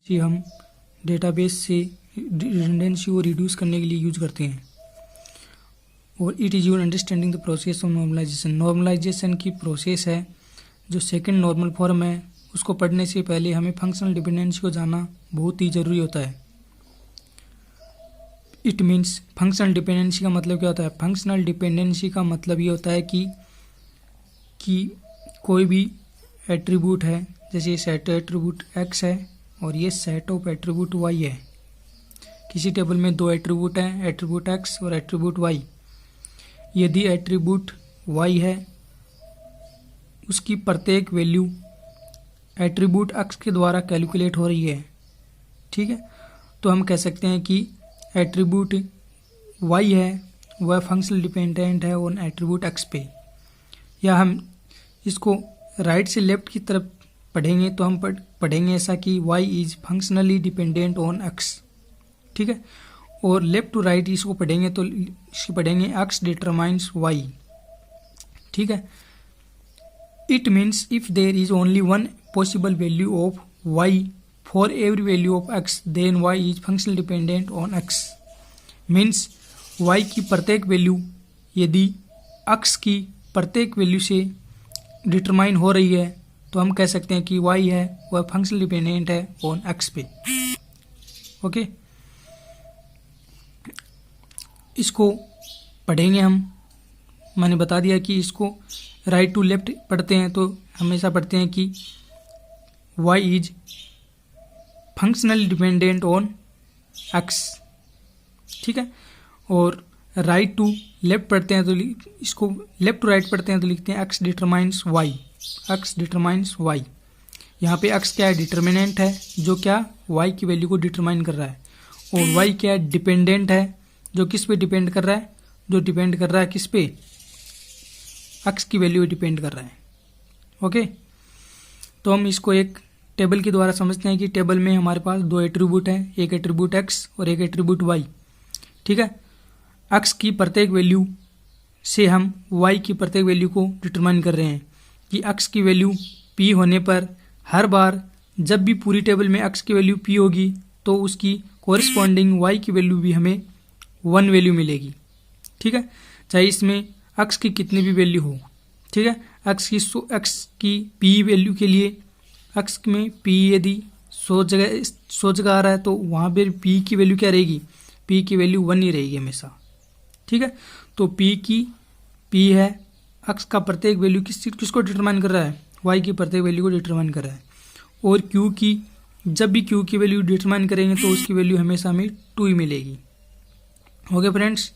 जी हम डेटाबेस से रिडंडेंसी को रिड्यूस करने के लिए यूज करते हैं। और it is your understanding the process of normalisation. Normalisation की प्रोसेस है जो सेकंड नॉर्मल फॉर्म है, उसको पढ़ने से पहले हमें फंक्शनल डिपेंडेंसी को जानना बहुत ही ज़रूरी होता है। इट मीन्स फंक्शनल डिपेंडेंसी का मतलब क्या होता है? फंक्शनल डिपेंडेंसी का मतलब ये होता है कि कोई भी एट्रीब्यूट है, जैसे ये सेट एट्रीब्यूट x है और ये सेट ऑफ एट्रीब्यूट y है। किसी टेबल में दो एट्रीब्यूट हैं, एट्रीब्यूट x और एट्रीब्यूट y। यदि एट्रीब्यूट y है, उसकी प्रत्येक वैल्यू एट्रीब्यूट x के द्वारा कैलकुलेट हो रही है, ठीक है। तो हम कह सकते हैं कि एट्रीब्यूट y है वह फंक्शनल डिपेंडेंट है ऑन एट्रीब्यूट x पे। या हम इसको राइट से लेफ्ट की तरफ पढ़ेंगे तो हम पढ़ेंगे ऐसा कि y is functionally dependent on x, ठीक है। और लेफ्ट टू राइट इसको पढ़ेंगे तो इसको पढ़ेंगे x डिटरमाइंस y, ठीक है। It means if there is only one possible value of y for every value of x then y is functional dependent on x। Means y की प्रत्येक value यदि x की प्रत्येक वैल्यू से determine हो रही है तो हम कह सकते हैं कि y है वह फंक्शनल डिपेंडेंट है ऑन x पे। ओके, इसको पढ़ेंगे हम। मैंने बता दिया कि इसको राइट टू लेफ्ट पढ़ते हैं तो हमेशा पढ़ते हैं कि y is functional dependent on x, ठीक है। और राइट टू लेफ्ट पढ़ते हैं तो इसको लेफ्ट टू राइट पढ़ते हैं तो लिखते हैं x determines y, x determines y। यहाँ पे x क्या है? डिटर्मिनेंट है जो क्या y की वैल्यू को डिटरमाइन कर रहा है। और y क्या है? डिपेंडेंट है जो किस पे डिपेंड कर रहा है? जो डिपेंड कर रहा है किस पे? x की वैल्यू डिपेंड कर रहा है। ओके, तो हम इसको एक टेबल के द्वारा समझते हैं कि टेबल में हमारे पास दो एट्रीब्यूट हैं, एक एट्रीब्यूट x और एक एट्रीब्यूट y, ठीक है। x की प्रत्येक वैल्यू से हम y की प्रत्येक वैल्यू को डिटरमाइन कर रहे हैं कि x की वैल्यू p होने पर हर बार जब भी पूरी टेबल में x की वैल्यू p होगी तो उसकी कोरिस्पॉन्डिंग y की वैल्यू भी हमें 1 वैल्यू मिलेगी, ठीक है। चाहे इसमें x की कितनी भी वैल्यू हो, ठीक है। x की p वैल्यू के लिए x में p यदि 100 जगह आ रहा है तो वहाँ पर p की वैल्यू क्या रहेगी? p की वैल्यू 1 ही रहेगी हमेशा, ठीक है। तो p है, x का प्रत्येक वैल्यू किसको डिटरमाइन कर रहा है? y की प्रत्येक वैल्यू को डिटरमाइन कर रहा है। और q की जब भी q की वैल्यू डिटरमाइन करेंगे तो उसकी वैल्यू हमेशा हमें 2 ही मिलेगी। ओके फ्रेंड्स,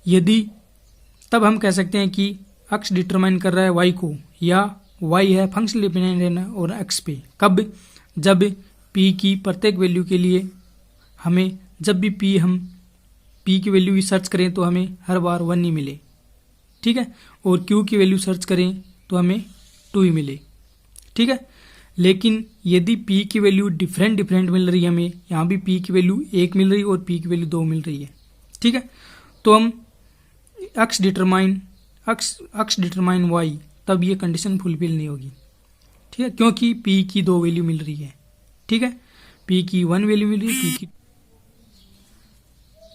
यदि तब हम कह सकते हैं कि x डिटरमाइन कर रहा है y को, या y है फंक्शनल डिपेंडेंट और x पे। कब? जब p की प्रत्येक वैल्यू के लिए हमें जब भी हम p की वैल्यू सर्च करें तो हमें हर बार 1 ही मिले, ठीक है। और q की वैल्यू सर्च करें तो हमें 2 ही मिले, ठीक है। लेकिन यदि p की वैल्यू डिफरेंट मिल रही है, हमें यहाँ भी p की वैल्यू 1 मिल रही है और p की वैल्यू 2 मिल रही है, ठीक है। तो हम x डिटरमाइन y, तब ये कंडीशन फुलफिल नहीं होगी, ठीक है, क्योंकि p की 2 वैल्यू मिल रही है, ठीक है। p की 1 वैल्यू मिल रही है, p की।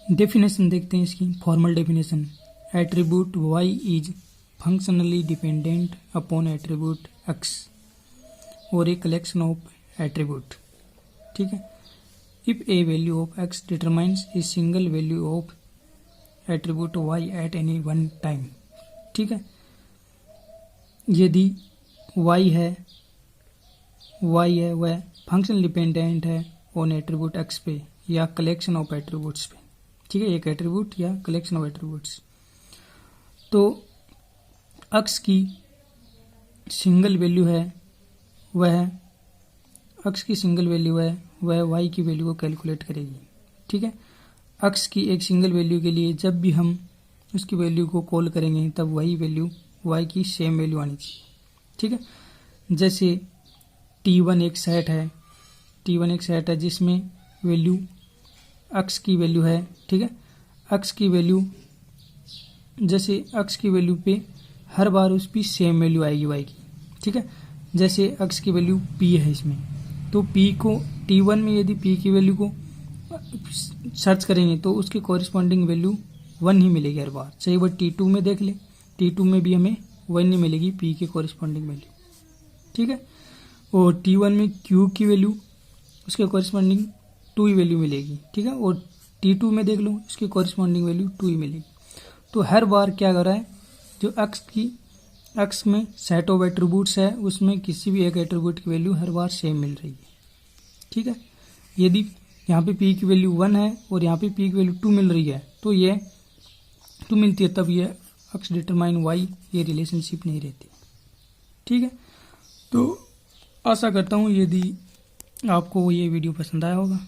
डेफिनेशन देखते हैं इसकी, formal definition. Attribute y is functionally dependent upon attribute x और ए कलेक्शन ऑफ एट्रीब्यूट, ठीक है। If A value of x determines a single value of attribute y at any one time, ठीक है। यदि y है वह functional dependent है on attribute x पे या कलेक्शन ऑफ एट्रीब्यूट्स पे, ठीक है, एक एट्रीब्यूट या कलेक्शन ऑफ एट्रीब्यूट्स। तो x की सिंगल वैल्यू है वह y की वैल्यू को कैलकुलेट करेगी, ठीक है। x की एक सिंगल वैल्यू के लिए जब भी हम उसकी वैल्यू को कॉल करेंगे तब वही वैल्यू y की सेम वैल्यू आनी चाहिए, ठीक है। जैसे t1 एक सेट है जिसमें वैल्यू x की वैल्यू है, ठीक है। x की वैल्यू जैसे x की वैल्यू पे हर बार उस पर सेम वैल्यू आएगी y की, ठीक है। जैसे x की वैल्यू p है, इसमें तो पी को T1 में यदि पी की वैल्यू को सर्च करेंगे तो उसकी कॉरिस्पॉन्डिंग वैल्यू 1 ही मिलेगी हर बार। चाहे वो T2 में देख ले, T2 में भी हमें 1 ही मिलेगी पी के कॉरिस्पॉन्डिंग वैल्यू, ठीक है। और T1 में Q की वैल्यू उसके कॉरिस्पॉन्डिंग 2 ही वैल्यू मिलेगी, ठीक है। और T2 में देख लो, उसकी कॉरिस्पॉन्डिंग वैल्यू 2 ही मिलेगी। तो हर बार क्या कर रहा है, जो एक्स में सेट ऑफ एट्रीब्यूट्स है उसमें किसी भी एक एट्रीब्यूट की वैल्यू हर बार सेम मिल रही है, ठीक है। यदि यहाँ पे पी की वैल्यू 1 है और यहाँ पे पी की वैल्यू 2 मिल रही है तो ये 2 मिलती है, तब ये एक्स डिटरमाइन वाई ये रिलेशनशिप नहीं रहती, ठीक है। तो आशा करता हूँ यदि आपको ये वीडियो पसंद आया होगा।